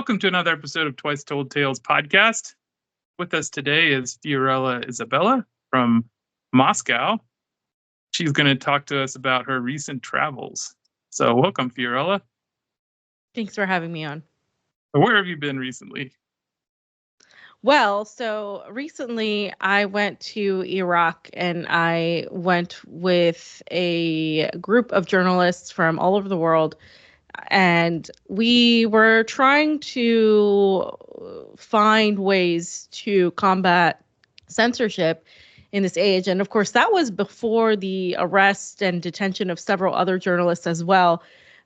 Welcome to another episode of Twice Told Tales podcast. With us today is Fiorella Isabella from Moscow. She's going to talk to us about her recent travels. So welcome, Fiorella. Thanks for having me on. Where have you been recently? Well, so recently I went to Iraq and I went with a group of journalists from all over the world. And we were trying to find ways to combat censorship in this age. And of course, that was before the arrest and detention of several other journalists as well.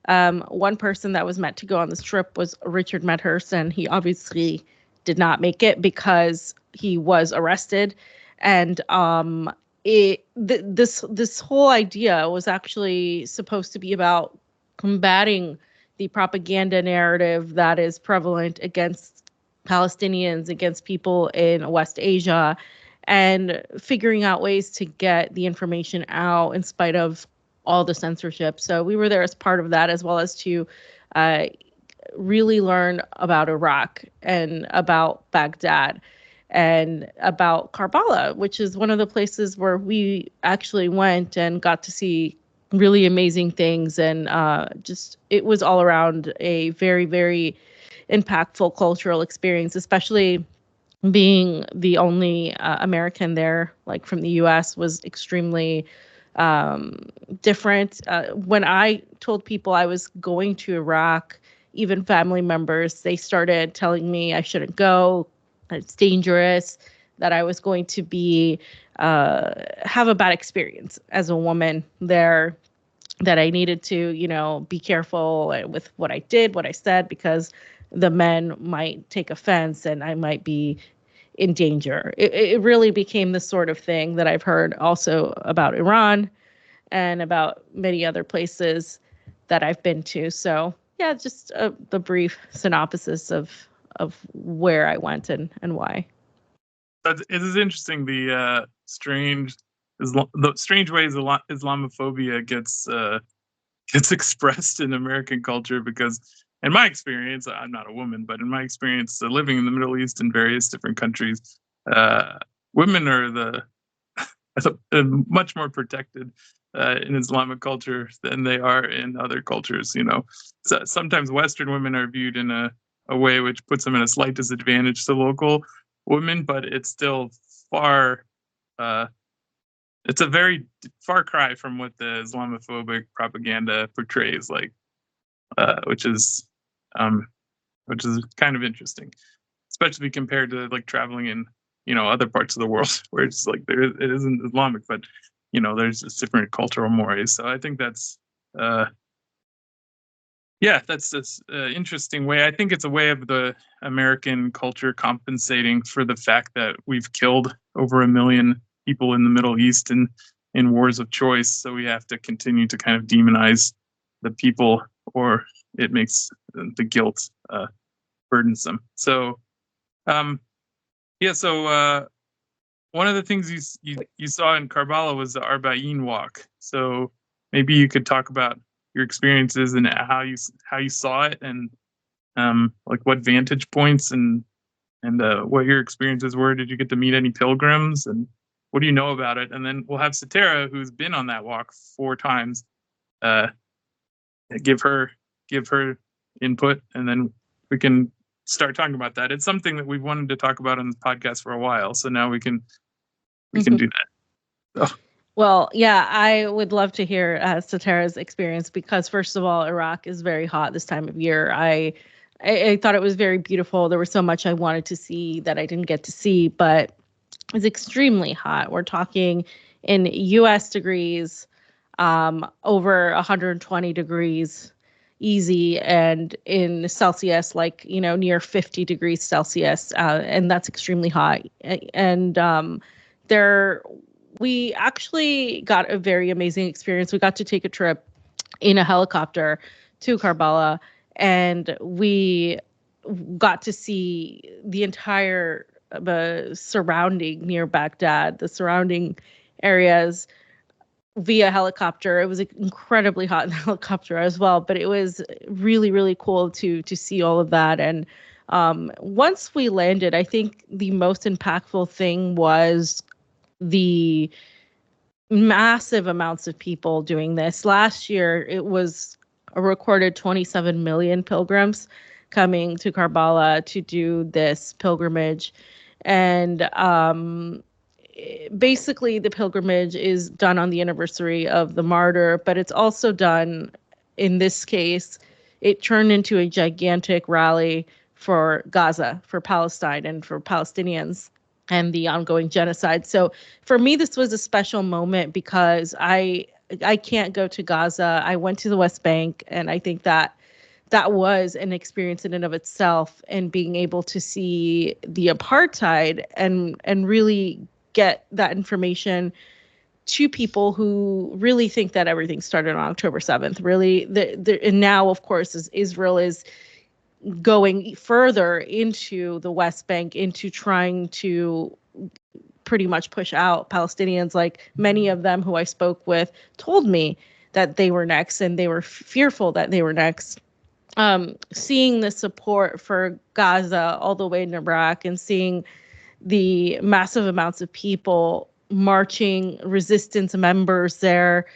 One person that was meant to go on this trip was Richard Medhurst, and he obviously did not make it because he was arrested. And this whole idea was actually supposed to be about combating the propaganda narrative that is prevalent against Palestinians, against people in West Asia, and figuring out ways to get the information out in spite of all the censorship. So we were there as part of that, as well as to really learn about Iraq and about Baghdad and about Karbala, which is one of the places where we actually went and got to see really amazing things. And just it was all around a very, very impactful cultural experience, especially being the only American there, like from the US, was extremely different. When I told people I was going to Iraq, even family members, they started telling me I shouldn't go, that it's dangerous, that I was going to be have a bad experience as a woman there, that I needed to, be careful with what I did, what I said, because the men might take offense and I might be in danger. It really became the sort of thing that I've heard also about Iran and about many other places that I've been to. So yeah, just the brief synopsis of where I went and why. It is interesting the strange ways Islamophobia gets expressed in American culture, because in my experience, I'm not a woman, but in my experience living in the Middle East in various different countries, women are much more protected in Islamic culture than they are in other cultures. So sometimes Western women are viewed in a way which puts them in a slight disadvantage to local women, but it's still far. It's a very far cry from what the Islamophobic propaganda portrays, which is kind of interesting, especially compared to like traveling in other parts of the world where it's like it isn't Islamic, but there's just different cultural mores. So I think that's this interesting way. I think it's a way of the American culture compensating for the fact that we've killed over 1 million people in the Middle East in wars of choice. So we have to continue to kind of demonize the people, or it makes the guilt burdensome. So, So one of the things you saw in Karbala was the Arbaeen Walk. So maybe you could talk about your experiences and how you saw it, and like what vantage points and what your experiences were. Did you get to meet any pilgrims, and what do you know about it? And then we'll have Satara, who's been on that walk 4 times, give her input, and then we can start talking about that. It's something that we've wanted to talk about on this podcast for a while, so now we can do that. So. Well, yeah, I would love to hear Satara's experience, because first of all, Iraq is very hot this time of year. I thought it was very beautiful. There was so much I wanted to see that I didn't get to see, but it's extremely hot. We're talking in US degrees, over 120 degrees easy, and in Celsius, near 50 degrees Celsius, and that's extremely hot. And we actually got a very amazing experience. We got to take a trip in a helicopter to Karbala, and we got to see the entire surrounding near Baghdad, the surrounding areas via helicopter. It was incredibly hot in the helicopter as well, but it was really, really cool to see all of that. And once we landed, I think the most impactful thing was the massive amounts of people doing this. Last year, it was a recorded 27 million pilgrims coming to Karbala to do this pilgrimage. And basically, the pilgrimage is done on the anniversary of the martyr, but it's also done, in this case, it turned into a gigantic rally for Gaza, for Palestine, and for Palestinians and the ongoing genocide. So for me, this was a special moment because I can't go to Gaza. I went to the West Bank, and I think that that was an experience in and of itself, and being able to see the apartheid and really get that information to people who really think that everything started on October 7th. Really, and now, of course, as Israel is going further into the West Bank, into trying to pretty much push out Palestinians. Like, many of them who I spoke with told me that they were next, and they were fearful that they were next. Seeing the support for Gaza all the way in Iraq, and seeing the massive amounts of people marching, resistance members there.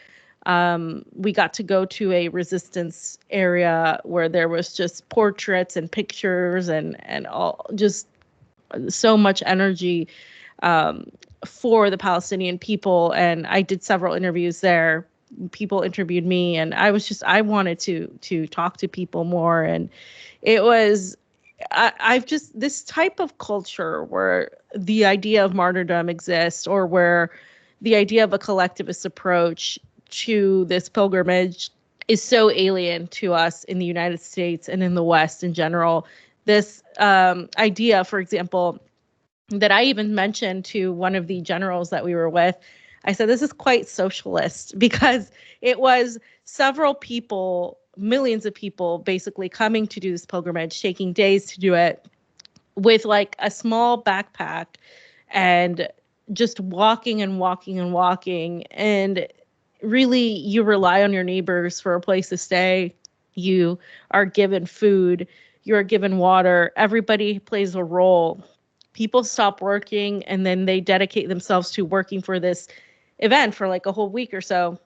We got to go to a resistance area where there was just portraits and pictures and all, just so much energy for the Palestinian people. And I did several interviews there. People interviewed me, and I wanted to talk to people more. And it was, I've just, this type of culture where the idea of martyrdom exists, or where the idea of a collectivist approach to this pilgrimage is so alien to us in the United States and in the West in general. This idea, for example, that I even mentioned to one of the generals that we were with, I said, this is quite socialist, because it was several people, millions of people basically coming to do this pilgrimage, taking days to do it, with like a small backpack, and just walking and walking and walking. And really, you rely on your neighbors for a place to stay. You are given food, you're given water, everybody plays a role. People stop working, and then they dedicate themselves to working for this event for like a whole week or so.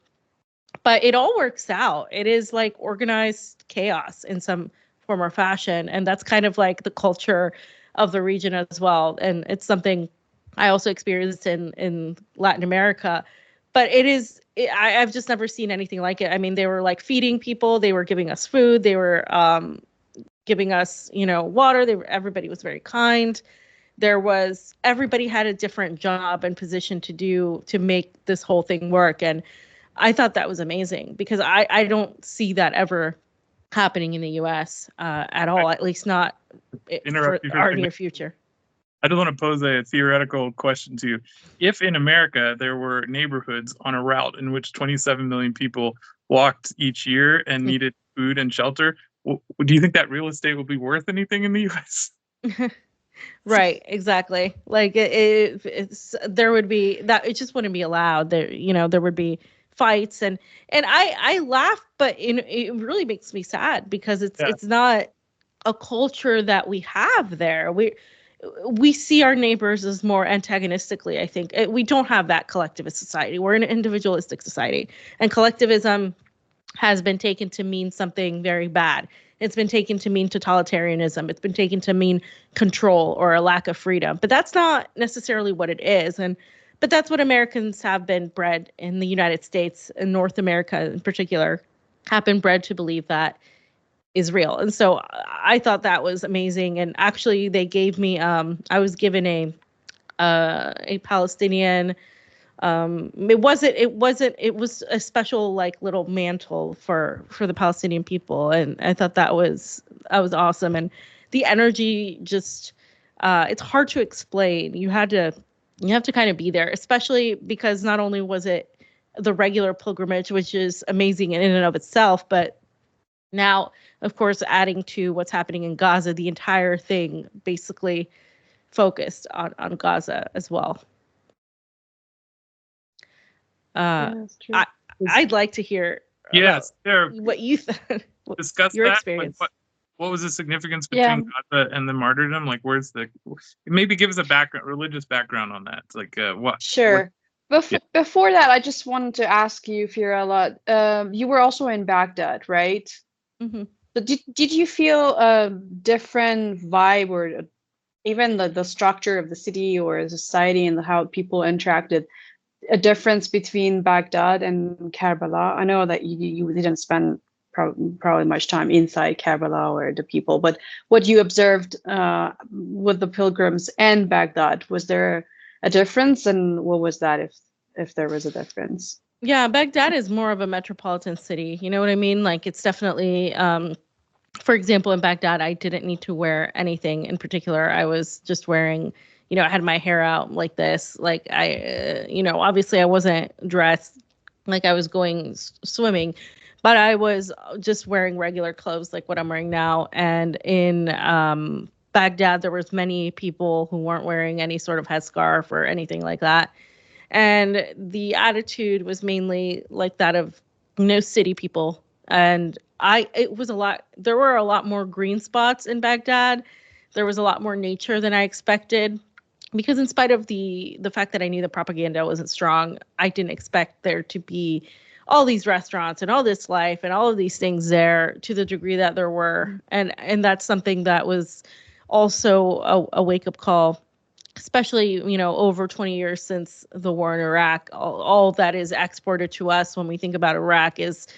But it all works out. It is like organized chaos in some form or fashion. And that's kind of like the culture of the region as well. And it's something I also experienced in Latin America. But I've just never seen anything like it. I mean, they were like feeding people, they were giving us food, they were giving us, water. Everybody was very kind. Everybody had a different job and position to do to make this whole thing work. And I thought that was amazing, because I don't see that ever happening in the U.S. At all, at least not for our near future. I just want to pose a theoretical question to you. If in America there were neighborhoods on a route in which 27 million people walked each year and needed food and shelter, do you think that real estate would be worth anything in the U.S.? Right, exactly. Like there would be that, it just wouldn't be allowed. There would be fights, and I laugh, but it really makes me sad, because it's not a culture that we have there. We see our neighbors as more antagonistically. I think we don't have that collectivist society. We're an individualistic society, and collectivism has been taken to mean something very bad. It's been taken to mean totalitarianism. It's been taken to mean control or a lack of freedom. But that's not necessarily what it is. But that's what Americans have been bred in the United States, and North America in particular, have been bred to believe that is real. And so I thought that was amazing. And actually, they gave me, I was given a Palestinian, it was a special like little mantle for the Palestinian people. And I thought that was awesome. And the energy just, it's hard to explain. You have to kind of be there, especially because not only was it the regular pilgrimage, which is amazing in and of itself, but now, of course, adding to what's happening in Gaza, the entire thing basically focused on Gaza as well. Uh, Yeah, that's true. I I'd like to hear Yes, about what you thought, discuss your that. experience. Like, what was the significance Yeah. between Gaza and the martyrdom? Like, where's the maybe give us a background, religious background on that. It's like what? Sure. Yeah. Before that, I just wanted to ask you, Fiorella, you were also in Baghdad, right? Hmm. But did you feel a different vibe, or even the structure of the city or the society and how people interacted, a difference between Baghdad and Karbala? I know that you didn't spend probably much time inside Karbala or the people, but what you observed with the pilgrims and Baghdad, was there a difference, and what was that, if there was a difference? Yeah, Baghdad is more of a metropolitan city. You know what I mean? Like it's definitely for example, in Baghdad, I didn't need to wear anything in particular. I was just wearing, I had my hair out like this. Like obviously I wasn't dressed like I was going swimming, but I was just wearing regular clothes like what I'm wearing now. And in Baghdad, there was many people who weren't wearing any sort of headscarf or anything like that. And the attitude was mainly like that of city people. And there were a lot more green spots in Baghdad. There was a lot more nature than I expected, because in spite of the fact that I knew the propaganda wasn't strong, I didn't expect there to be all these restaurants and all this life and all of these things there to the degree that there were. And that's something that was also a wake-up call, especially, over 20 years since the war in Iraq. All that is exported to us when we think about Iraq is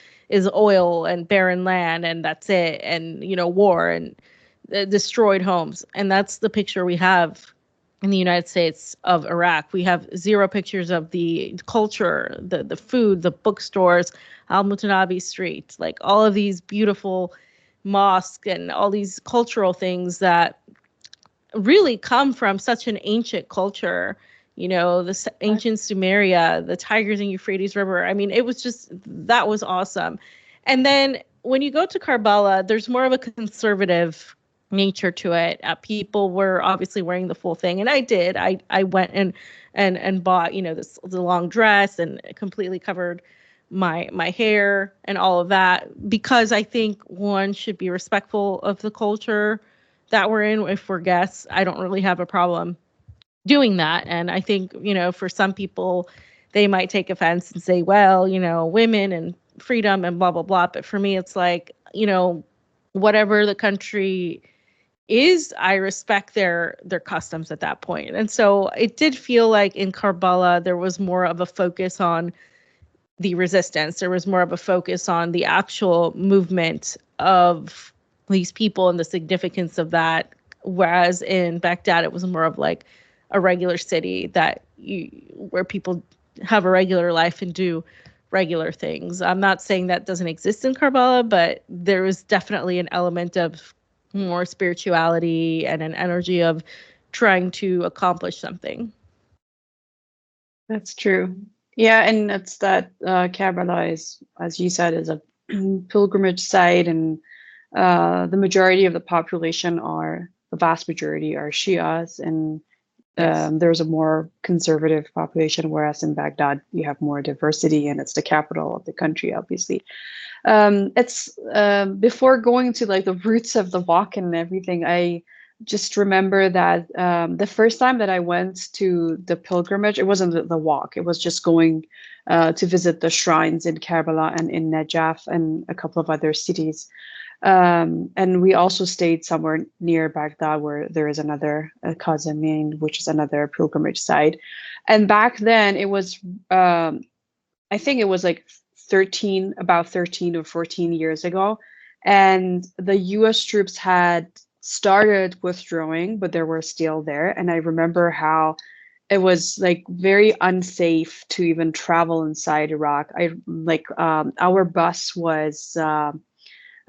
oil and barren land, and that's it. And, war and destroyed homes. And that's the picture we have in the United States of Iraq. We have zero pictures of the culture, the food, the bookstores, Al Mutanabi Street, like all of these beautiful mosques and all these cultural things that really come from such an ancient culture. The ancient Sumeria, the Tigris and Euphrates River. I mean, that was awesome. And then when you go to Karbala, there's more of a conservative nature to it. People were obviously wearing the full thing, and I did. I went and bought, the long dress and completely covered my hair and all of that, because I think one should be respectful of the culture that we're in. If we're guests, I don't really have a problem doing that. And I think, for some people, they might take offense and say, well, women and freedom and blah, blah, blah. But for me, it's like, whatever the country is, I respect their customs at that point. And so it did feel like in Karbala, there was more of a focus on the resistance. There was more of a focus on the actual movement of these people and the significance of that. Whereas in Baghdad, it was more of like a regular city where people have a regular life and do regular things. I'm not saying that doesn't exist in Karbala, but there was definitely an element of more spirituality and an energy of trying to accomplish something. That's true. Yeah, and it's that Karbala is, as you said, is a pilgrimage site, and the majority of the population the vast majority are Shias, and Yes. there's a more conservative population, whereas in Baghdad you have more diversity, and it's the capital of the country, obviously. It's before going to like the roots of the walk and everything, I just remember that the first time that I went to the pilgrimage, it wasn't the walk, it was just going to visit the shrines in Karbala and in Najaf and a couple of other cities. And we also stayed somewhere near Baghdad where there is another Kazmin, which is another pilgrimage site. And back then it was, I think it was like about 13 or 14 years ago. And the US troops had started withdrawing, but they were still there. And I remember how it was like very unsafe to even travel inside Iraq. Our bus was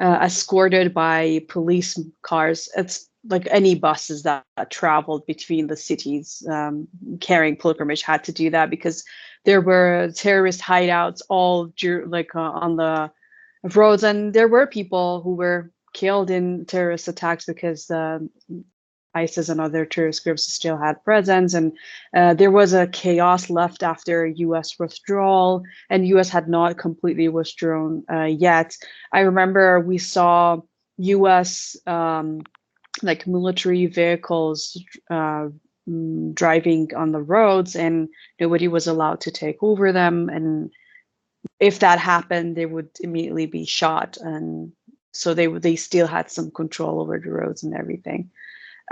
escorted by police cars. It's like any buses that traveled between the cities carrying pilgrimage had to do that, because there were terrorist hideouts all on the roads, and there were people who were killed in terrorist attacks because ISIS and other terrorist groups still had presence, and there was a chaos left after U.S. withdrawal, and U.S. had not completely withdrawn yet. I remember we saw U.S. Like military vehicles driving on the roads, and nobody was allowed to take over them, and if that happened, they would immediately be shot, and so they still had some control over the roads and everything.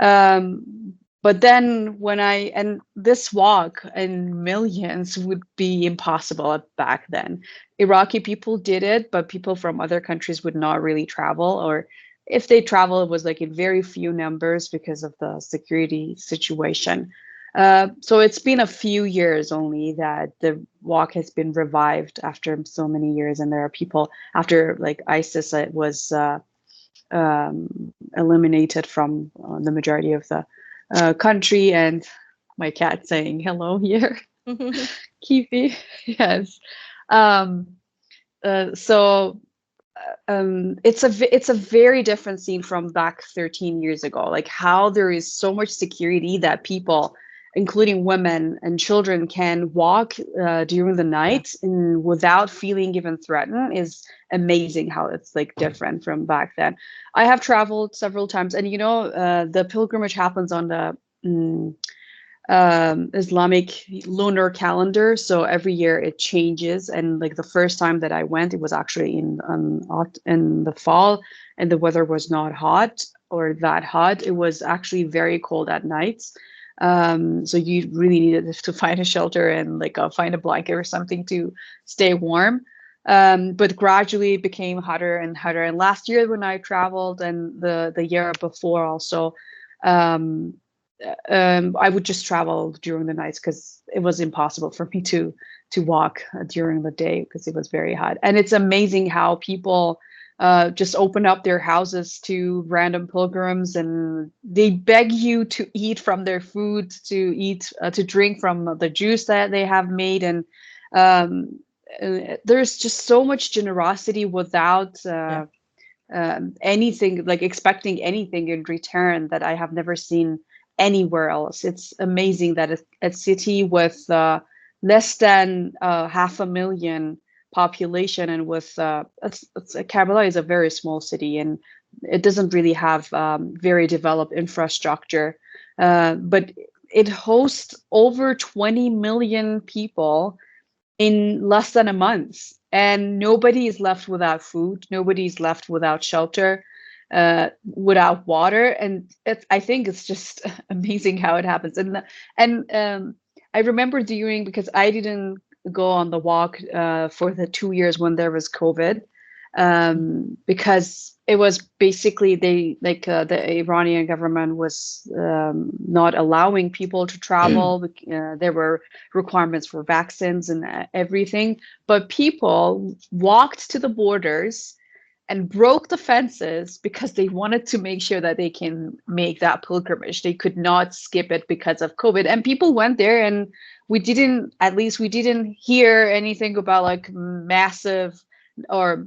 But then and this walk in millions would be impossible back then. Iraqi people did it, but people from other countries would not really travel, or if they travel, it was like in very few numbers because of the security situation. So it's been a few years only that the walk has been revived after so many years, and there are people after like ISIS was eliminated from the majority of the country. And my cat saying hello here. Kiwi. Yes. So it's a very different scene from back 13 years ago, like how there is so much security that people, including women and children, can walk during the night and without feeling even threatened is amazing. How it's like different from back then. I have traveled several times, and the pilgrimage happens on the Islamic lunar calendar, so every year it changes. And like the first time that I went, it was actually in the fall, and the weather was not hot or that hot. It was actually very cold at nights. So you really needed to find a shelter and like find a blanket or something to stay warm. But gradually it became hotter and hotter. And last year when I traveled, and the year before also, I would just travel during the nights because it was impossible for me to walk during the day because it was very hot. And it's amazing how people just open up their houses to random pilgrims, and they beg you to eat from their food, to drink from the juice that they have made. And there's just so much generosity without anything, like expecting anything in return, that I have never seen anywhere else. It's amazing that a city with less than 500,000 population, and with Karbala is a very small city, and it doesn't really have very developed infrastructure, but it hosts over 20 million people in less than a month, and nobody is left without food, nobody is left without shelter, without water. And I think it's just amazing how it happens. And I remember because I didn't go on the walk for the 2 years when there was COVID, because it was basically the Iranian government was not allowing people to travel. There were requirements for vaccines and everything, but people walked to the borders and broke the fences because they wanted to make sure that they can make that pilgrimage. They could not skip it because of COVID. And people went there, and we didn't hear anything about like massive or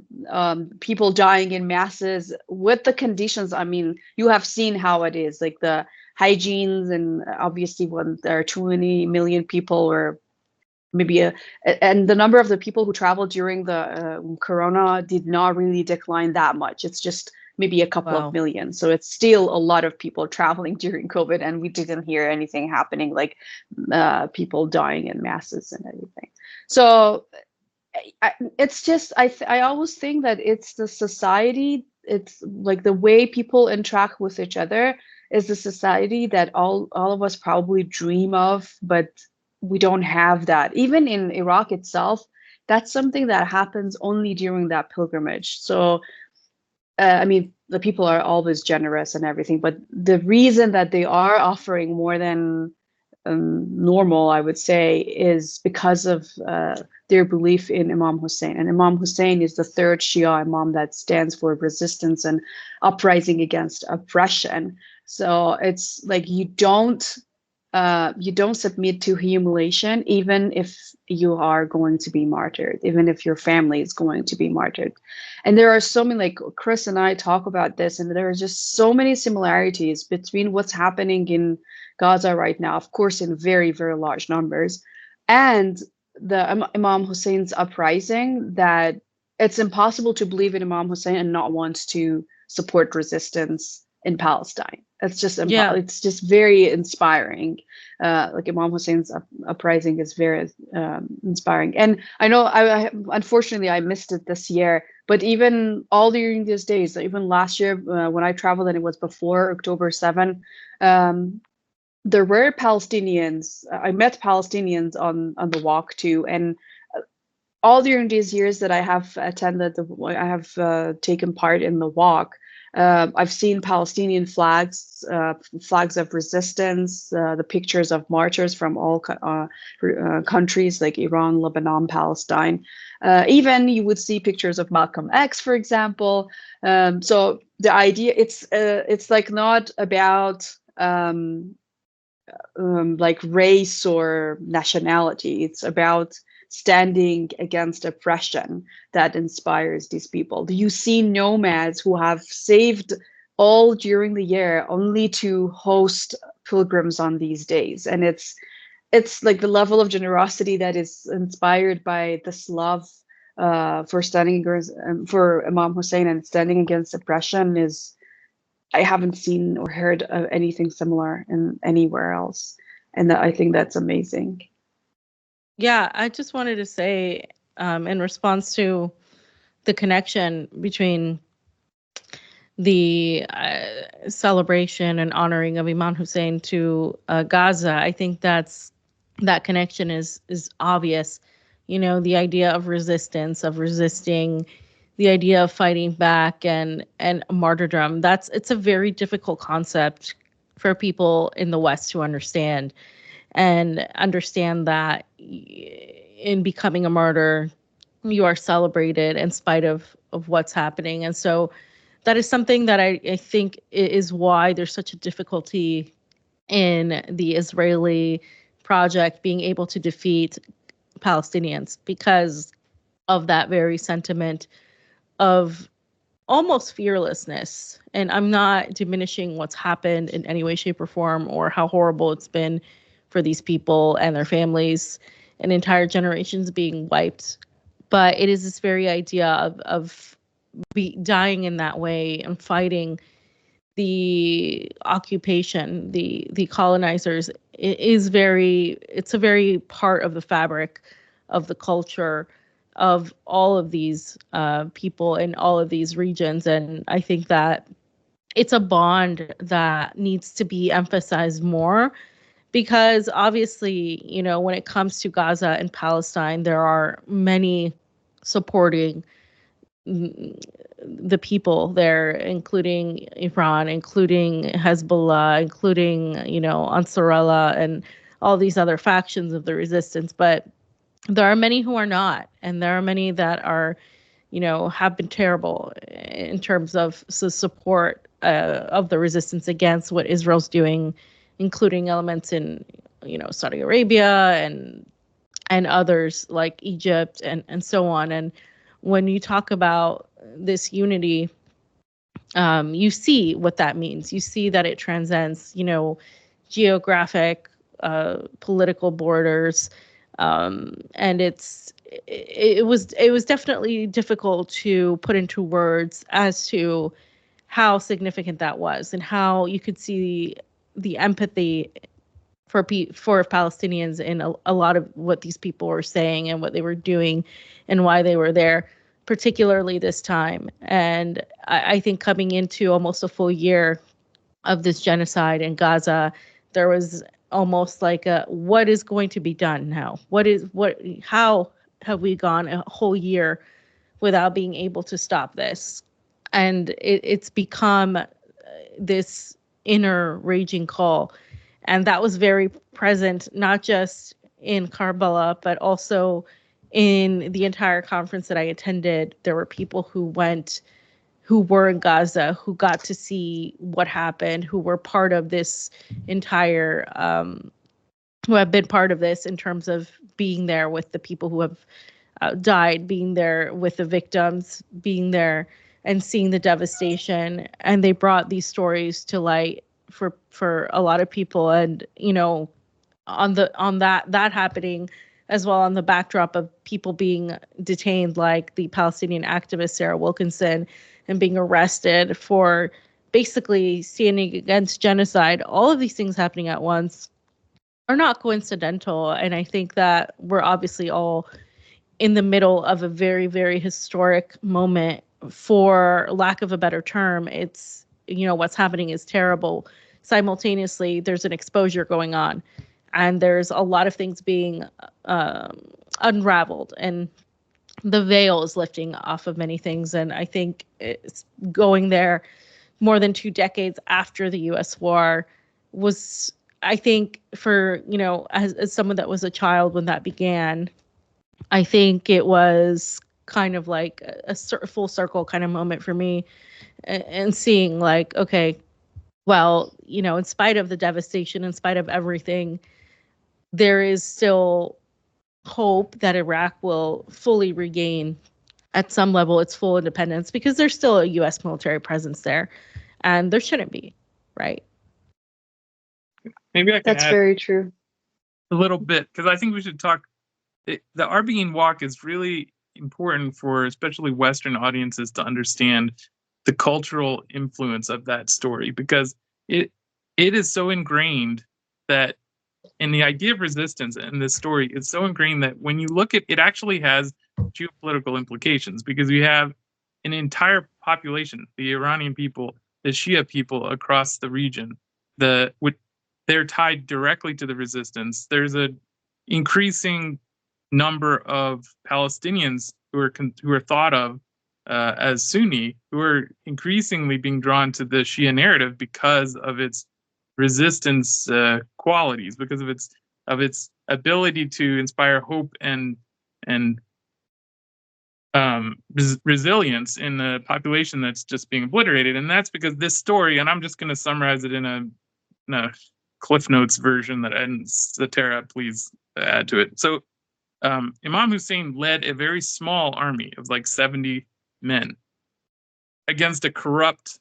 people dying in masses with the conditions. I mean, you have seen how it is, like the hygienes, and obviously when there are 20 million people, or maybe and the number of the people who traveled during the corona did not really decline that much. It's just maybe a couple of million. So it's still a lot of people traveling during COVID, and we didn't hear anything happening like people dying in masses and everything. So it's just I always think that it's the society, it's like the way people interact with each other is the society that all of us probably dream of, but we don't have that. Even in Iraq itself, that's something that happens only during that pilgrimage. So, I mean, the people are always generous and everything, but the reason that they are offering more than normal, I would say, is because of their belief in Imam Hussein. And Imam Hussein is the third Shia Imam that stands for resistance and uprising against oppression. So it's like you don't you don't submit to humiliation, even if you are going to be martyred, even if your family is going to be martyred. And there are so many, like Chris and I talk about this, and there are just so many similarities between what's happening in Gaza right now, of course, in very, very large numbers, and the Imam Hussein's uprising, that it's impossible to believe in Imam Hussein and not want to support resistance in Palestine. It's just Yeah. it's just very inspiring. Like Imam Hussein's uprising is very inspiring. And I know I unfortunately I missed it this year, but even all during these days, even last year when I traveled, and it was before October 7, there were Palestinians. I met Palestinians on the walk too, and all during these years that I have attended, I have taken part in the walk. I've seen Palestinian flags, flags of resistance, the pictures of martyrs from all countries like Iran, Lebanon, Palestine. Even you would see pictures of Malcolm X, for example. So the idea, it's like not about like race or nationality. It's about standing against oppression that inspires these people. You see nomads who have saved all during the year only to host pilgrims on these days. And it's like the level of generosity that is inspired by this love for standing for Imam Hussein and standing against oppression is, I haven't seen or heard of anything similar in anywhere else. And I think that's amazing. Yeah, I just wanted to say, in response to the connection between the celebration and honoring of Imam Hussein to Gaza, I think that connection is obvious. You know, the idea of resistance, of resisting, the idea of fighting back, and martyrdom. It's a very difficult concept for people in the West to understand, and understand that in becoming a martyr, you are celebrated in spite of what's happening. And so that is something that I think is why there's such a difficulty in the Israeli project being able to defeat Palestinians, because of that very sentiment of almost fearlessness. And I'm not diminishing what's happened in any way, shape, or form, or how horrible it's been for these people and their families and entire generations being wiped. But it is this very idea of dying in that way and fighting the occupation, the colonizers. It's a very part of the fabric of the culture of all of these people in all of these regions. And I think that it's a bond that needs to be emphasized more, because obviously, you know, when it comes to Gaza and Palestine, there are many supporting the people there, including Iran, including Hezbollah, including, you know, Ansarallah, and all these other factions of the resistance. But there are many who are not, and there are many that are, you know, have been terrible in terms of support of the resistance against what Israel's doing, including elements in, you know, Saudi Arabia and others like Egypt and so on. And when you talk about this unity, you see what that means. You see that it transcends, you know, geographic, political borders, and it was definitely difficult to put into words as to how significant that was, and how you could see the empathy for Palestinians in a lot of what these people were saying and what they were doing and why they were there, particularly this time. And I think coming into almost a full year of this genocide in Gaza, there was almost like what is going to be done now? How have we gone a whole year without being able to stop this? And it's become this inner raging call. And that was very present, not just in Karbala, but also in the entire conference that I attended. There were people who were in Gaza, who got to see what happened, who were part of this entire who have been part of this in terms of being there with the people who have died, being there with the victims, being there and seeing the devastation. And they brought these stories to light for a lot of people. And, you know, on that happening as well, on the backdrop of people being detained, like the Palestinian activist Sarah Wilkinson, and being arrested for basically standing against genocide, all of these things happening at once are not coincidental. And I think that we're obviously all in the middle of a very, very historic moment. For lack of a better term, it's, you know, what's happening is terrible. Simultaneously, there's an exposure going on, and there's a lot of things being unraveled, and the veil is lifting off of many things. And I think it's going there more than 2 decades after the U.S. war was, I think, for, you know, as someone that was a child when that began, I think it was kind of like a full circle kind of moment for me, and seeing like, okay, well, you know, in spite of the devastation, in spite of everything, there is still hope that Iraq will fully regain at some level its full independence, because there's still a U.S. military presence there, and there shouldn't be, right? Maybe I can That's add very true. a little bit, because I think we should talk. The Arbaeen Walk is really important for especially Western audiences to understand the cultural influence of that story, because it is so ingrained that, and the idea of resistance in this story is so ingrained that when you look at it, actually has geopolitical implications, because you have an entire population, the Iranian people, the Shia people across the region, they're tied directly to the resistance. There's an increasing number of Palestinians who are thought of as Sunni, who are increasingly being drawn to the Shia narrative because of its resistance qualities, because of its ability to inspire hope and resilience in a population that's just being obliterated. And that's because this story, and I'm just going to summarize it in a Cliff Notes version that ends. Satara, please add to it. So Imam Hussein led a very small army of like 70 men against a corrupt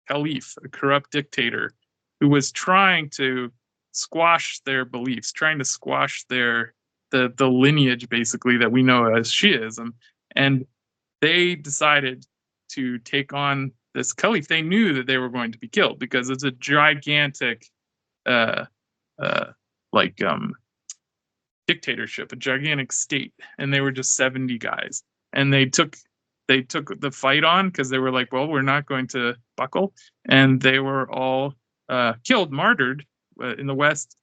caliph, a corrupt dictator, who was trying to squash their beliefs, trying to squash the lineage, basically, that we know as Shiism. And they decided to take on this caliph. They knew that they were going to be killed, because it's a gigantic dictatorship, a gigantic state, and they were just 70 guys, and they took the fight on, because they were like, well, we're not going to buckle, and they were all killed, martyred. In the West,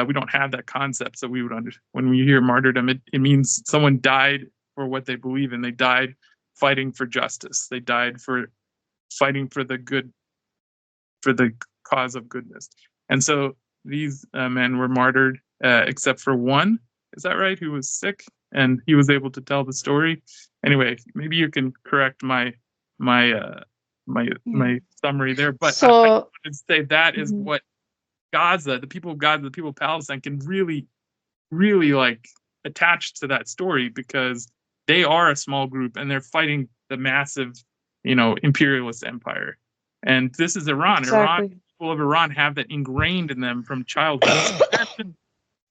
we don't have that concept, so we would understand when we hear martyrdom, it means someone died for what they believe in. They died fighting for justice. They died for fighting for the good, for the cause of goodness. And so these men were martyred, except for one. Is that right? Who was sick, and he was able to tell the story. Anyway, maybe you can correct my summary there. But So, I wanted to say that is what Gaza, the people of Gaza, the people of Palestine can really, really like attach to that story, because they are a small group and they're fighting the massive, imperialist empire. And this is Iran. exactly. People of Iran have that ingrained in them from childhood.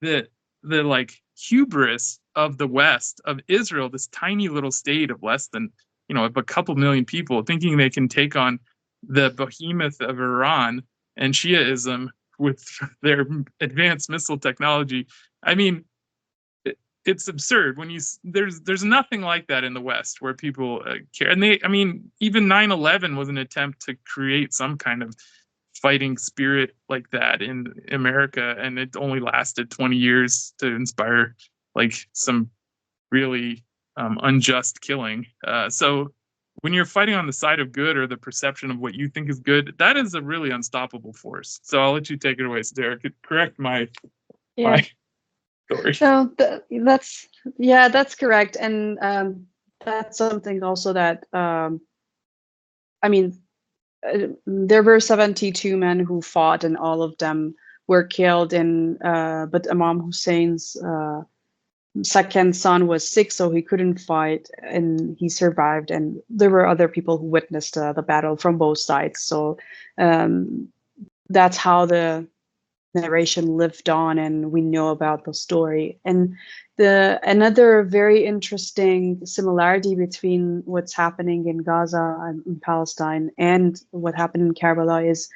the like hubris of the West, of Israel, this tiny little state of less than, a couple million people, thinking they can take on the behemoth of Iran and Shiaism with their advanced missile technology. I mean, it's absurd when there's nothing like that in the West, where people care. And even 9/11 was an attempt to create some kind of fighting spirit like that in America, and it only lasted 20 years to inspire like some really unjust killing. So when you're fighting on the side of good, or the perception of what you think is good, that is a really unstoppable force. So I'll let you take it away, Derek. Correct my story. No, that's correct, and that's something also that there were 72 men who fought, and all of them were killed, and but Imam Hussein's second son was sick, so he couldn't fight, and he survived. And there were other people who witnessed the battle from both sides. So that's how the narration lived on, and we know about the story. And another very interesting similarity between what's happening in Gaza and in Palestine and what happened in Karbala is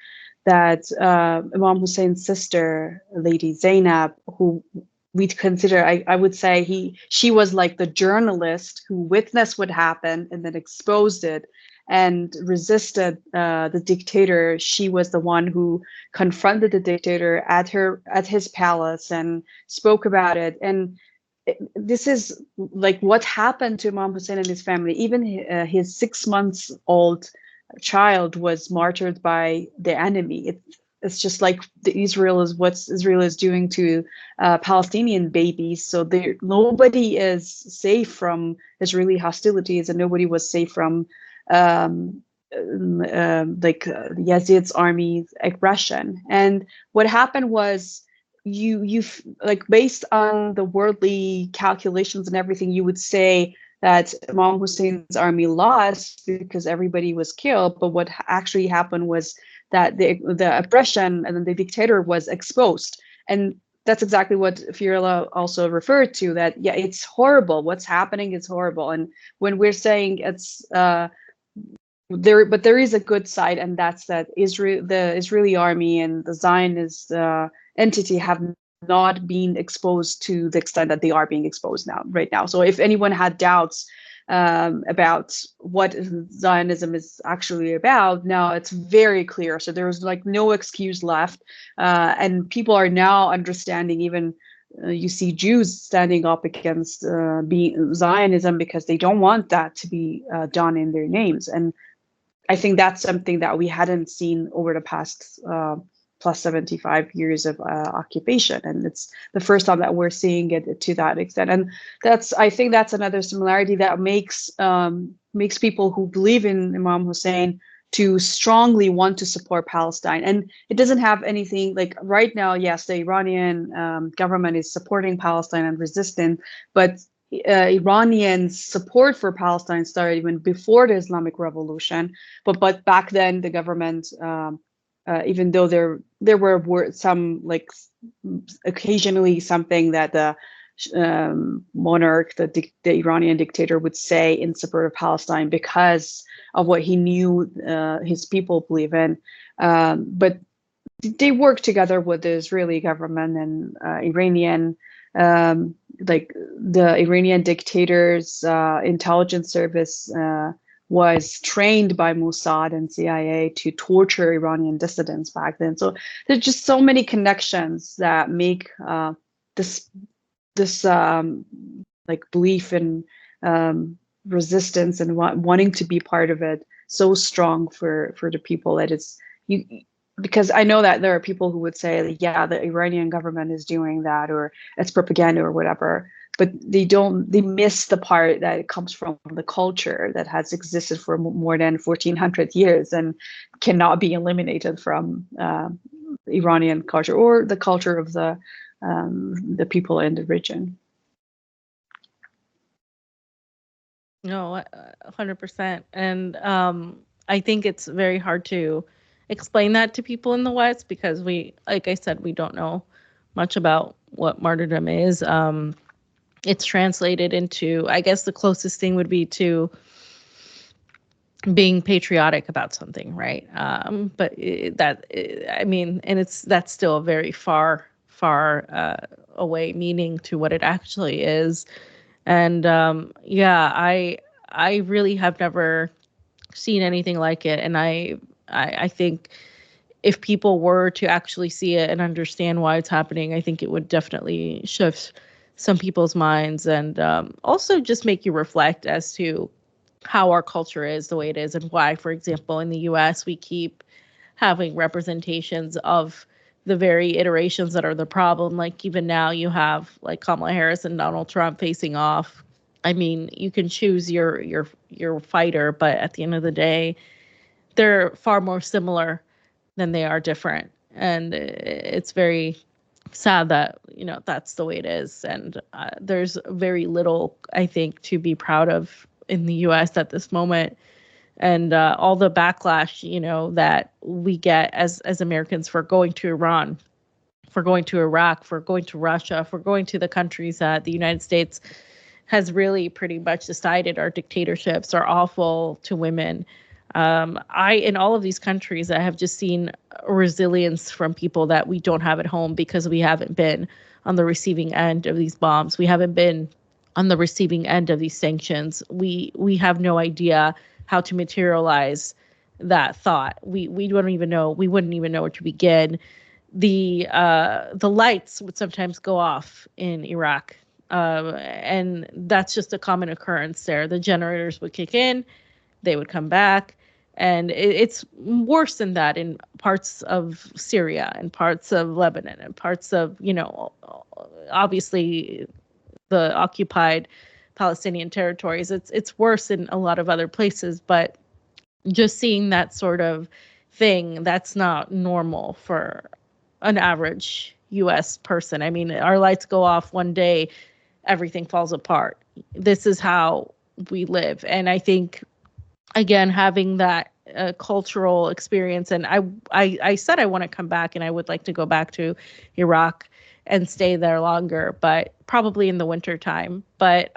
that Imam Hussein's sister, Lady Zainab, who we'd consider, I would say she was like the journalist who witnessed what happened and then exposed it and resisted the dictator. She was the one who confronted the dictator at his palace and spoke about it. And this is like what happened to Imam Hussein and his family. Even his 6 months old child was martyred by the enemy. It's just like what Israel is doing to Palestinian babies. So nobody is safe from Israeli hostilities, and nobody was safe from Yazid's army's aggression. And what happened was, you like, based on the worldly calculations and everything, you would say that Imam Hussein's army lost because everybody was killed. But what actually happened was that the oppression and then the dictator was exposed. And that's exactly what Fiorella also referred to, that, yeah, it's horrible. What's happening is horrible. And when we're saying it's there is a good side, and that's that the Israeli army and the Zionist entity have not been exposed to the extent that they are being exposed right now. So if anyone had doubts about what Zionism is actually about, now it's very clear. So there's like no excuse left, and people are now understanding. Even you see Jews standing up against Zionism because they don't want that to be done in their names. And I think that's something that we hadn't seen over the past plus 75 years of occupation, and it's the first time that we're seeing it to that extent. And I think that's another similarity that makes people who believe in Imam Hussein to strongly want to support Palestine. And it doesn't have anything like right now. Yes, the Iranian government is supporting Palestine and resistant, but Iranians' support for Palestine started even before the Islamic Revolution. But back then, the government, even though there were some, like, occasionally something that the monarch, the Iranian dictator, would say in support of Palestine because of what he knew his people believe in. But they work together with the Israeli government and Iranian. Like the Iranian dictator's intelligence service was trained by Mossad and CIA to torture Iranian dissidents back then. So there's just so many connections that make this like belief in resistance and wanting to be part of it so strong for the people that because I know that there are people who would say, yeah, the Iranian government is doing that, or it's propaganda or whatever, but they miss the part that it comes from the culture that has existed for more than 1400 years and cannot be eliminated from Iranian culture or the culture of the people in the region. No, 100%. And I think it's very hard to explain that to people in the West because like I said, we don't know much about what martyrdom is. It's translated into, I guess the closest thing would be to being patriotic about something, right? But that's still a very far away meaning to what it actually is. And I really have never seen anything like it. And I think if people were to actually see it and understand why it's happening, I think it would definitely shift some people's minds and also just make you reflect as to how our culture is the way it is and why, for example, in the US, we keep having representations of the very iterations that are the problem. Like even now you have like Kamala Harris and Donald Trump facing off. I mean, you can choose your fighter, but at the end of the day, they're far more similar than they are different. And it's very sad that, you know, that's the way it is. And there's very little, I think, to be proud of in the US at this moment. And all the backlash, you know, that we get as Americans for going to Iran, for going to Iraq, for going to Russia, for going to the countries that the United States has really pretty much decided are dictatorships, are awful to women. In all of these countries, I have just seen resilience from people that we don't have at home because we haven't been on the receiving end of these bombs. We haven't been on the receiving end of these sanctions. We have no idea how to materialize that thought. We don't even know. We wouldn't even know where to begin. The lights would sometimes go off in Iraq, and that's just a common occurrence there. The generators would kick in, they would come back, and it's worse than that in parts of Syria and parts of Lebanon and parts of, you know, obviously the occupied Palestinian territories. It's worse in a lot of other places, but just seeing that sort of thing, that's not normal for an average US person. I mean, our lights go off one day, everything falls apart. This is how we live. And I think, again, having that cultural experience, and I said I want to come back, and I would like to go back to Iraq and stay there longer, but probably in the winter time. But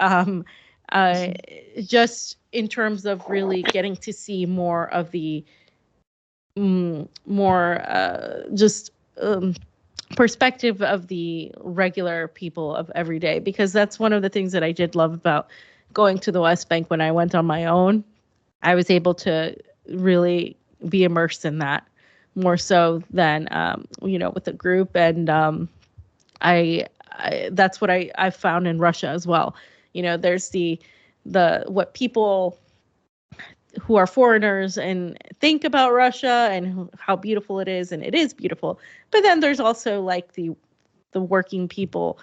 just in terms of really getting to see more of the perspective of the regular people of every day, because that's one of the things that I did love about going to the West Bank when I went on my own. I was able to really be immersed in that more so than, you know, with a group. And I that's what I found in Russia as well. You know, there's the what people who are foreigners and think about Russia and how beautiful it is, and it is beautiful. But then there's also like the working people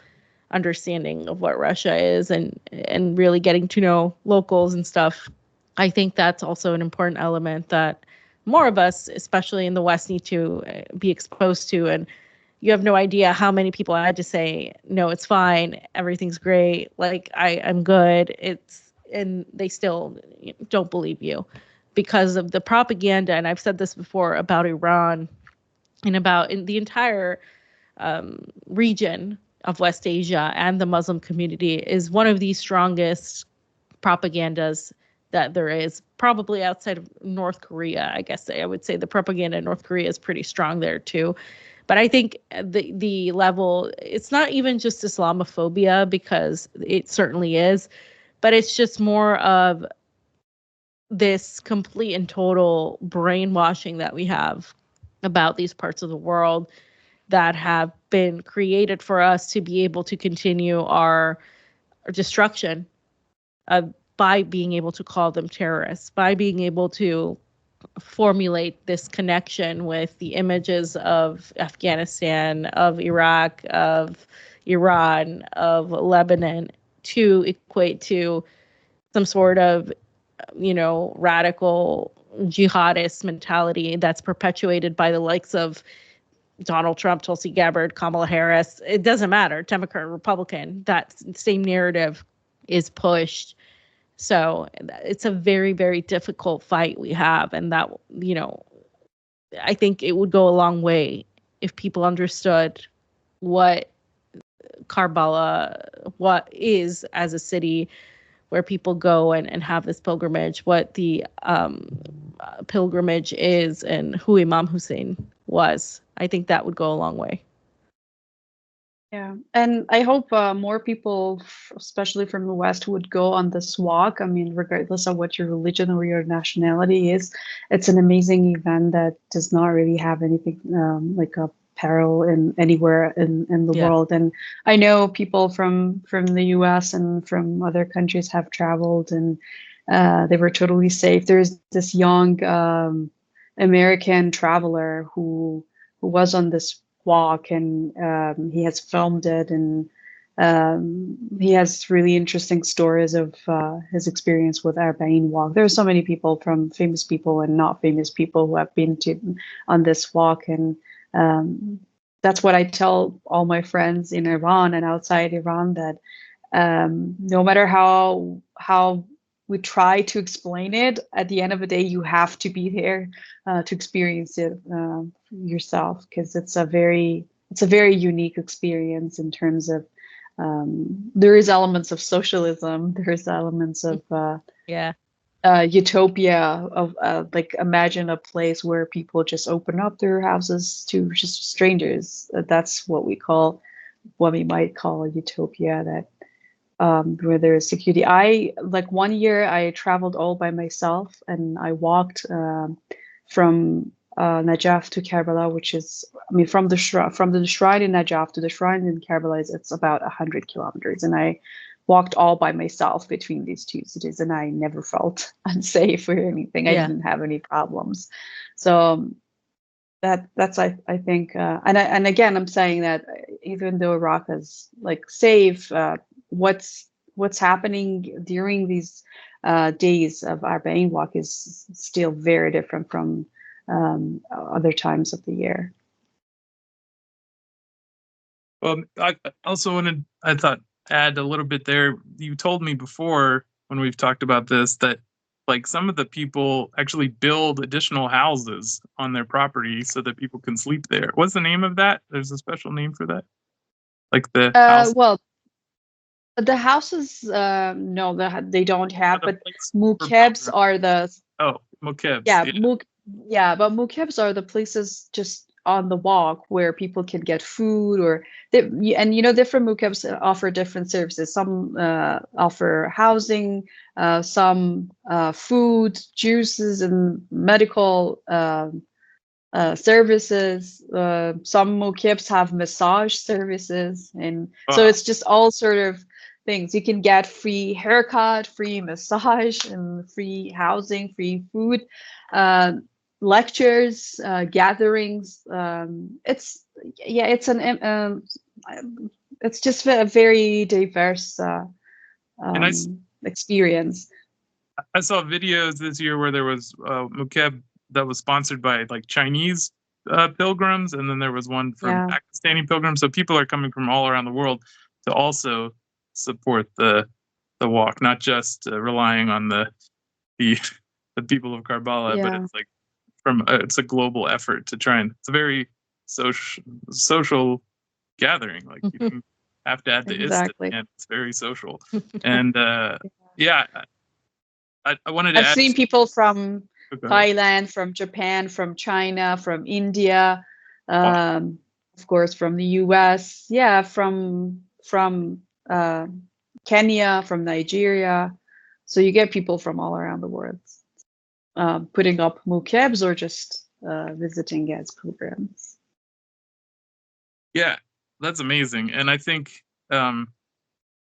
understanding of what Russia is, and really getting to know locals and stuff. I think that's also an important element that more of us, especially in the West, need to be exposed to. And you have no idea how many people I had to say, no, it's fine, everything's great, like I'm good. And they still don't believe you because of the propaganda. And I've said this before about Iran and about in the entire region of West Asia, and the Muslim community is one of the strongest propagandas that there is, probably outside of North Korea. I guess I would say the propaganda in North Korea is pretty strong there too. But I think the level, it's not even just Islamophobia, because it certainly is, but it's just more of this complete and total brainwashing that we have about these parts of the world that have been created for us to be able to continue our destruction by being able to call them terrorists, by being able to formulate this connection with the images of Afghanistan, of Iraq, of Iran, of Lebanon, to equate to some sort of, you know, radical jihadist mentality that's perpetuated by the likes of Donald Trump, Tulsi Gabbard, Kamala Harris. It doesn't matter, Democrat, Republican, that same narrative is pushed. So it's a very, very difficult fight we have. And that, you know, I think it would go a long way if people understood what Karbala, what is as a city where people go and have this pilgrimage, what the pilgrimage is, and who Imam Hussein was. I think that would go a long way. Yeah, and I hope more people, especially from the West, would go on this walk. I mean, regardless of what your religion or your nationality is, it's an amazing event that does not really have anything like a parallel in anywhere in the world. And I know people from the US and from other countries have traveled, and they were totally safe. There's this young American traveler who was on this walk, and he has filmed it, and he has really interesting stories of his experience with Arbaeen Walk. There are so many people, from famous people and not famous people, who have been on this walk, and That's what I tell all my friends in Iran and outside Iran, that no matter how we try to explain it, at the end of the day, you have to be there to experience it yourself, because it's a very unique experience in terms of there is elements of socialism, there's elements of utopia of like, imagine a place where people just open up their houses to just strangers. That's what we might call a utopia, that where there is security. Like, one year I traveled all by myself, and I walked from Najaf to Karbala, which is, I mean, from the shrine in Najaf to the shrine in Karbala, it's about 100 kilometers, and I walked all by myself between these two cities, and I never felt unsafe or anything. I didn't have any problems. So that's I think, and again, I'm saying that even though Iraq is like safe, what's happening during these days of Arbaeen Walk is still very different from other times of the year. Well, I also I thought, add a little bit there. You told me before, when we've talked about this, that like some of the people actually build additional houses on their property so that people can sleep there. What's the name of that? There's a special name for that? Like the house? Well, the houses, no, they don't have, but mukebs are the... Oh, mukebs. Yeah, but mukebs are the places just on the walk where people can get food, and different mukebs offer different services. Some offer housing, some food, juices, and medical services. Some mukebs have massage services, and so it's just all sort of things. You can get free haircut, free massage, and free housing, free food, lectures, gatherings. It's just a very diverse experience. I saw videos this year where there was mukeb that was sponsored by like Chinese pilgrims, and then there was one from Pakistani pilgrims. So people are coming from all around the world to also support the walk, not just relying on the people of Karbala, but it's like it's a global effort to try, and it's a very social gathering. Like you don't have to add the exactly. and it's very social. And I wanted to I've seen people from Thailand, from Japan, from China, from India, of course from the US, from Kenya, from Nigeria. So you get people from all around the world putting up mukebs or just visiting as pilgrims. Yeah, that's amazing. And I think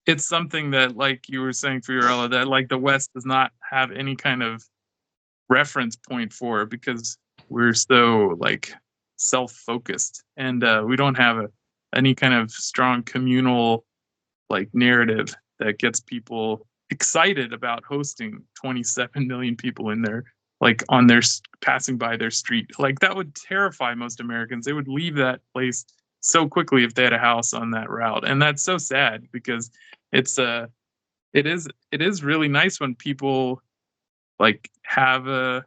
it's something that, like you were saying, Fiorella, that like the West does not have any kind of reference point for, because we're so like self-focused, and we don't have any kind of strong communal like narrative that gets people excited about hosting 27 million people in there, like on their passing by their street. Like that would terrify most Americans. They would leave that place so quickly if they had a house on that route. And that's so sad, because it is really nice when people like have a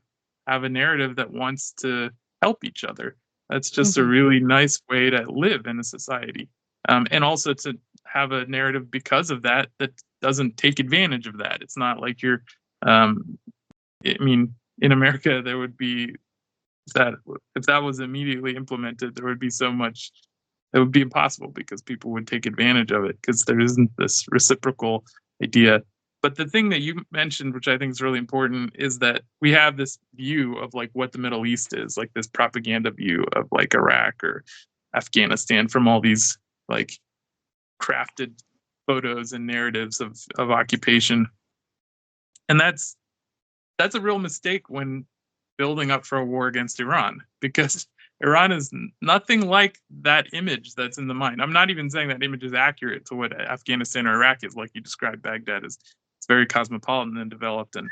narrative that wants to help each other. That's just a really nice way to live in a society, and also to have a narrative because of that doesn't take advantage of that. It's not like you're I mean, in America there would be that, if that was immediately implemented, there would be so much, it would be impossible, because people would take advantage of it, because there isn't this reciprocal idea. But the thing that you mentioned, which I think is really important, is that we have this view of like what the Middle East is, like this propaganda view of like Iraq or Afghanistan from all these like crafted photos and narratives of occupation. And that's a real mistake when building up for a war against Iran, because Iran is nothing like that image that's in the mind. I'm not even saying that image is accurate to what Afghanistan or Iraq is. Like you described, Baghdad is, it's very cosmopolitan and developed, and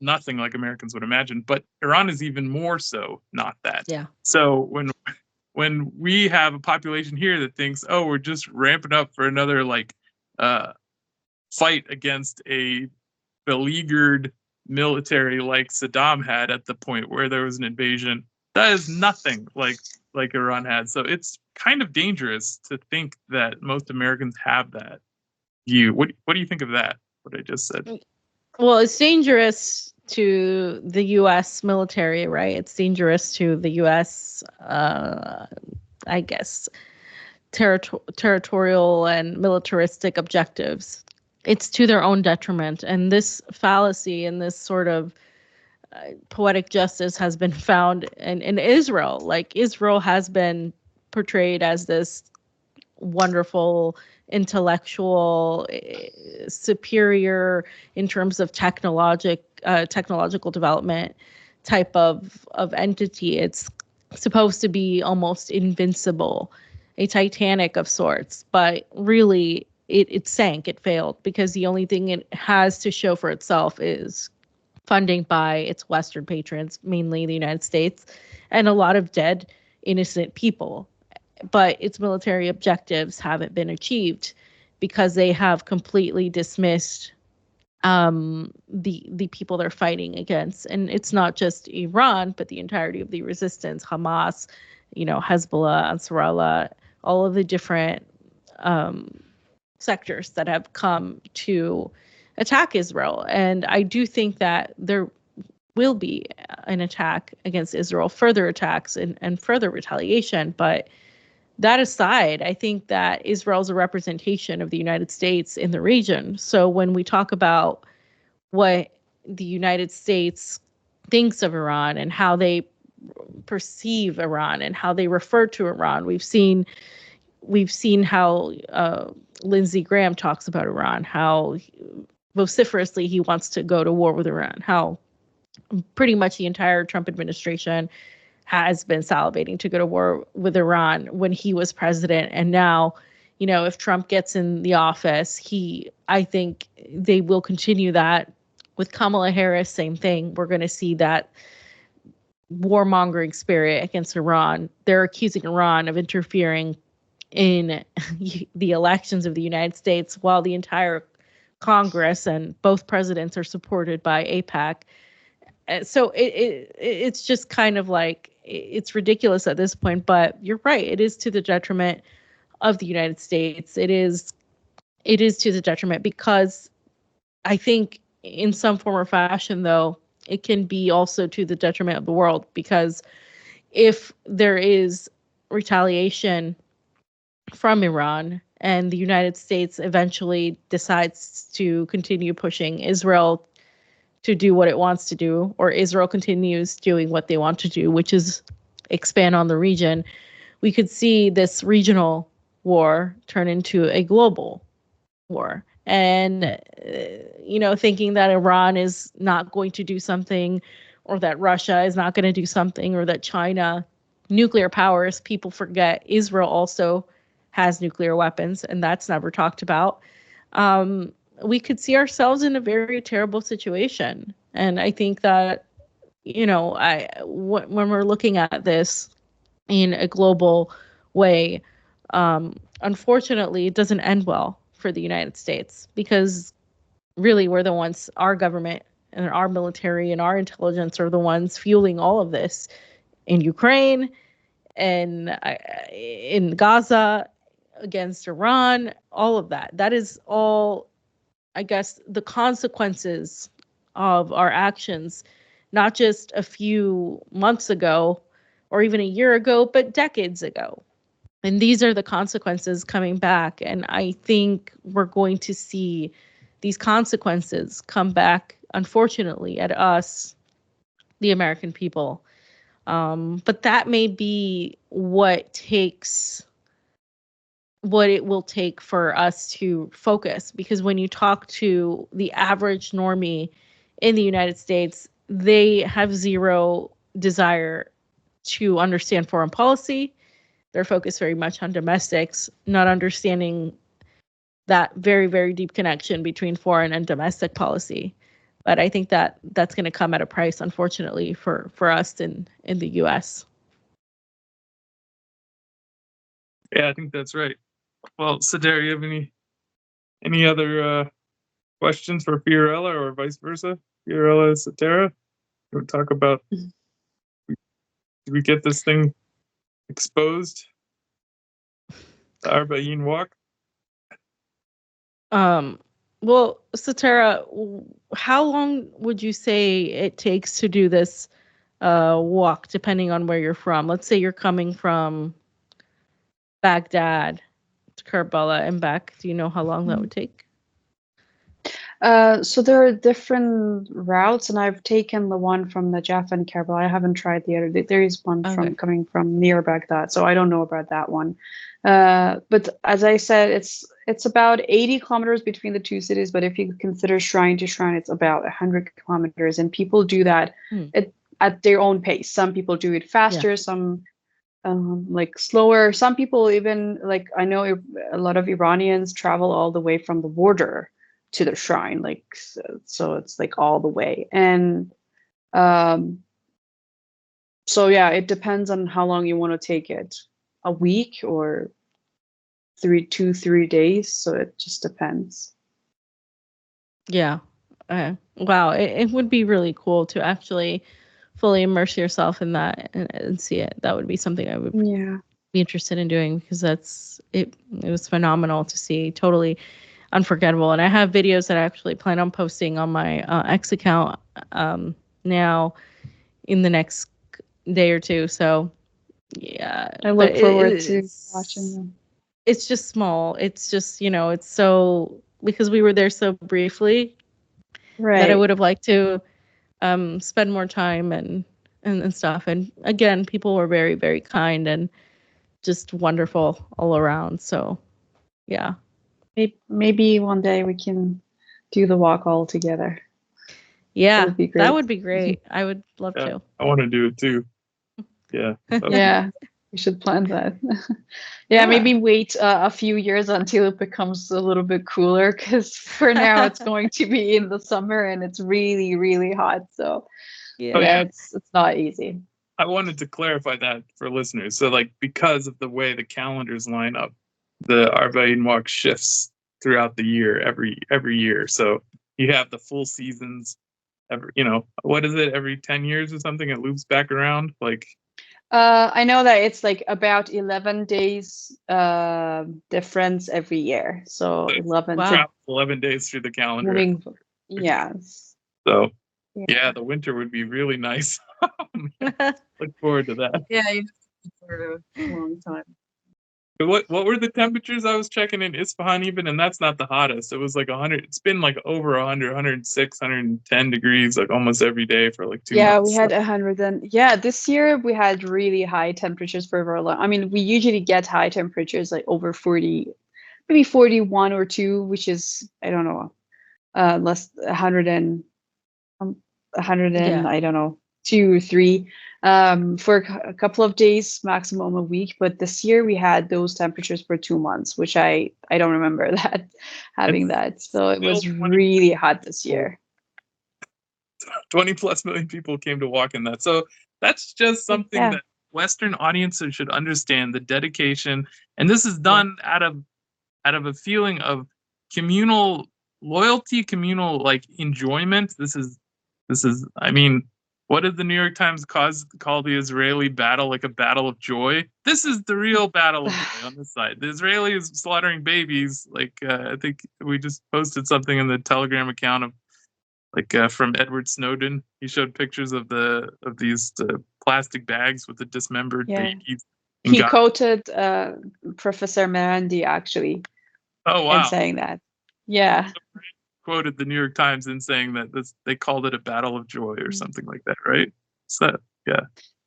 nothing like Americans would imagine. But Iran is even more so not that. Yeah. So when when we have a population here that thinks, oh, we're just ramping up for another like fight against a beleaguered military like Saddam had at the point where there was an invasion. That is nothing like Iran had. So it's kind of dangerous to think that most Americans have that view. What do you think of that? What I just said? Well, it's dangerous to the U.S. military, right? It's dangerous to the U.S. I guess territorial and militaristic objectives. It's to their own detriment, and this fallacy and this sort of poetic justice has been found in Israel. Like, Israel has been portrayed as this wonderful, intellectual, superior in terms of technological development type of entity. It's supposed to be almost invincible, a Titanic of sorts, but really it sank, it failed, because the only thing it has to show for itself is funding by its Western patrons, mainly the United States, and a lot of dead, innocent people. But its military objectives haven't been achieved because they have completely dismissed the people they're fighting against. And it's not just Iran, but the entirety of the resistance, Hamas, Hezbollah, Ansarallah, all of the different sectors that have come to attack Israel. And I do think that there will be an attack against Israel, further attacks and further retaliation. But that aside, I think that Israel is a representation of the United States in the region. So when we talk about what the United States thinks of Iran and how they perceive Iran and how they refer to Iran, we've seen how Lindsey Graham talks about Iran, how vociferously he wants to go to war with Iran, how pretty much the entire Trump administration has been salivating to go to war with Iran when he was president. And now, if Trump gets in the office, I think they will continue that. With Kamala Harris, same thing. We're going to see that warmongering spirit against Iran. They're accusing Iran of interfering in the elections of the United States, while the entire Congress and both presidents are supported by AIPAC. So it's just kind of like, it's ridiculous at this point. But you're right, it is to the detriment of the United States. It is to the detriment, because I think in some form or fashion, though, it can be also to the detriment of the world, because if there is retaliation from Iran and the United States eventually decides to continue pushing Israel to do what it wants to do, or Israel continues doing what they want to do, which is expand on the region, we could see this regional war turn into a global war. And, thinking that Iran is not going to do something, or that Russia is not going to do something, or that China, nuclear powers, people forget Israel also has nuclear weapons, and that's never talked about. We could see ourselves in a very terrible situation. And I think that, when we're looking at this in a global way, unfortunately, it doesn't end well for the United States, because really we're the ones, our government and our military and our intelligence are the ones fueling all of this in Ukraine and in Gaza, against Iran, all of that. That is all, I guess, the consequences of our actions, not just a few months ago or even a year ago, but decades ago. And these are the consequences coming back. And I think we're going to see these consequences come back, unfortunately, at us, the American people. But that may be what it will take for us to focus, because when you talk to the average normie in the United States, they have zero desire to understand foreign policy. They're focused very much on domestics, not understanding that very, very deep connection between foreign and domestic policy. But I think that that's going to come at a price, unfortunately, for us in the U.S. Yeah, I think that's right. Well, Sadara, you have any other questions for Fiorella or vice versa? Fiorella, Satara? We talk about, do we get this thing exposed? The Arbaeen Walk? Well, Satara, how long would you say it takes to do this walk, depending on where you're from? Let's say you're coming from Baghdad to Karbala and back. Do you know how long that would take? So there are different routes, and I've taken the one from Najaf and Karbala. I haven't tried the other. There is one Okay. coming from near Baghdad, so I don't know about that one. But as I said, it's about 80 kilometers between the two cities. But if you consider shrine to shrine, it's about 100 kilometers, and people do that at their own pace. Some people do it faster, some like slower. Some people even, like, I know a lot of Iranians travel all the way from the border to the shrine, like, so it's like all the way. And so yeah, it depends on how long you want to take it, a week or 3 days, so it just depends. Yeah. Wow. It would be really cool to actually fully immerse yourself in that and see it. That would be something I would be interested in doing, because it was phenomenal to see. Totally unforgettable. And I have videos that I actually plan on posting on my X account now in the next day or two. So yeah, I look forward to watching them. It's just small. It's just, it's so, because we were there so briefly, that I would have liked to spend more time and stuff. And again, people were very, very kind and just wonderful all around. So yeah. Maybe one day we can do the walk all together. Yeah, that would be great. I would love to. I want to do it too. Yeah. Yeah, we should plan that. Yeah, maybe wait a few years until it becomes a little bit cooler, because for now it's going to be in the summer and it's really, really hot. So yeah, it's not easy. I wanted to clarify that for listeners. So, like, because of the way the calendars line up, the Arbaeen Walk shifts throughout the year, every year. So you have the full seasons. What is it? Every 10 years or something, it loops back around. Like, I know that it's like about 11 days difference every year. So 11 days through the calendar. Yes. So yeah, the winter would be really nice. Look forward to that. Yeah, you for a long time. What were the temperatures I was checking in Isfahan even? And that's not the hottest. It was like 100. It's been like over 100, 106, 110 degrees like almost every day for like 2 months. Yeah, we had 100. And yeah, this year we had really high temperatures for very long. I mean, we usually get high temperatures like over 40, maybe 41 or 2, which is, I don't know, less 100 and I don't know, 2 or 3 for a couple of days, maximum a week. But this year we had those temperatures for 2 months, which I don't remember that having that. So it was really hot this year. 20 plus million people came to walk in that. So that's just something that Western audiences should understand, the dedication. And this is done out of a feeling of communal loyalty, communal like enjoyment. This is I mean, what did the New York Times call the Israeli battle, like a battle of joy? This is the real battle of joy on this side. The Israelis slaughtering babies. Like I think we just posted something in the Telegram account of like from Edward Snowden. He showed pictures of these plastic bags with the dismembered babies. He quoted Professor Marandi actually. Oh wow! In saying that, yeah. Quoted the New York Times in saying that they called it a battle of joy or something like that, right? So yeah.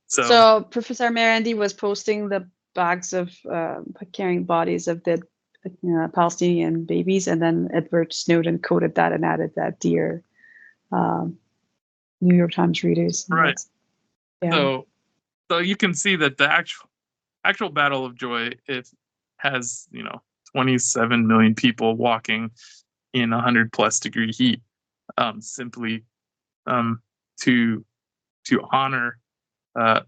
So Professor Marandi was posting the bags of carrying bodies of the Palestinian babies, and then Edward Snowden quoted that and added that, dear New York Times readers. Right. So you can see that the actual battle of joy, it has 27 million people walking in 100 plus degree heat, simply to honor the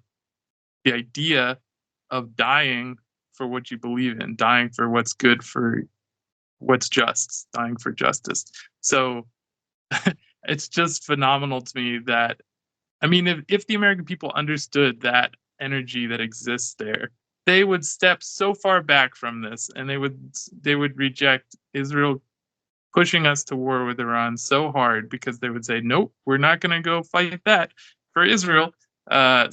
idea of dying for what you believe in, dying for what's good, for what's just, dying for justice. So it's just phenomenal to me that, I mean, if the American people understood that energy that exists there, they would step so far back from this, and they would reject Israel pushing us to war with Iran so hard, because they would say, nope, we're not going to go fight that for Israel. But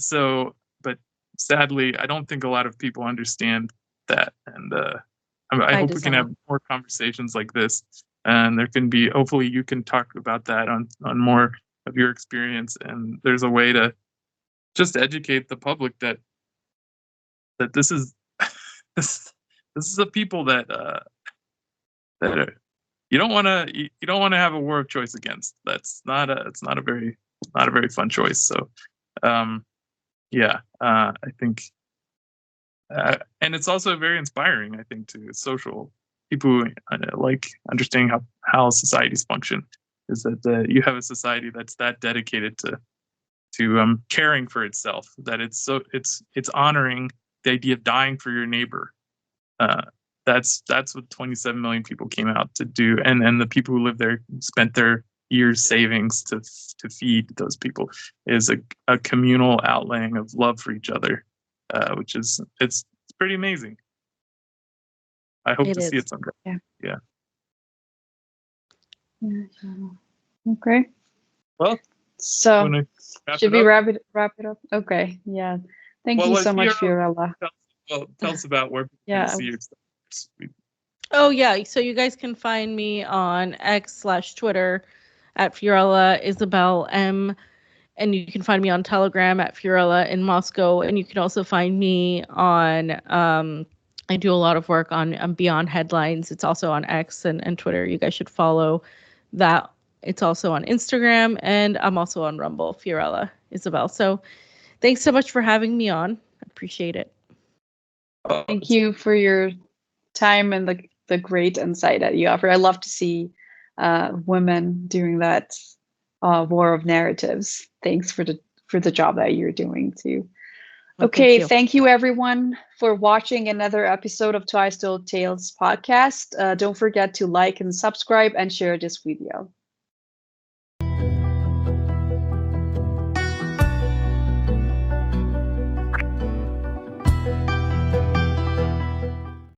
sadly, I don't think a lot of people understand that. And I hope we can have more conversations like this. And there can be, hopefully you can talk about that on more of your experience. And there's a way to just educate the public that this is, this is a people that are, you don't want to have a war of choice against. It's not a very fun choice. So, I think, and it's also very inspiring, I think, to social people who like understanding how societies function, is that you have a society that's that dedicated to caring for itself, that it's honoring the idea of dying for your neighbor. That's what 27 million people came out to do, and the people who live there spent their years' savings to feed those people, is a communal outlaying of love for each other, which is it's pretty amazing. I hope to see it someday. Yeah. Okay. Well, so should we wrap it up? Okay. Yeah. Thank you so much, Fiorella. Tell us about where people can see your stuff. Oh yeah, so you guys can find me on X/Twitter at Fiorella Isabel M, and you can find me on Telegram at Fiorella in Moscow, and you can also find me on I do a lot of work on Beyond Headlines. It's also on X and Twitter. You guys should follow that. It's also on Instagram, and I'm also on Rumble, Fiorella Isabel. So thanks so much for having me on. I appreciate it. Thank you for your time and the great insight that you offer. I love to see women doing that war of narratives. Thanks for the job that you're doing too. Okay, thank you everyone for watching another episode of Twice Told Tales podcast. Don't forget to like and subscribe and share this video.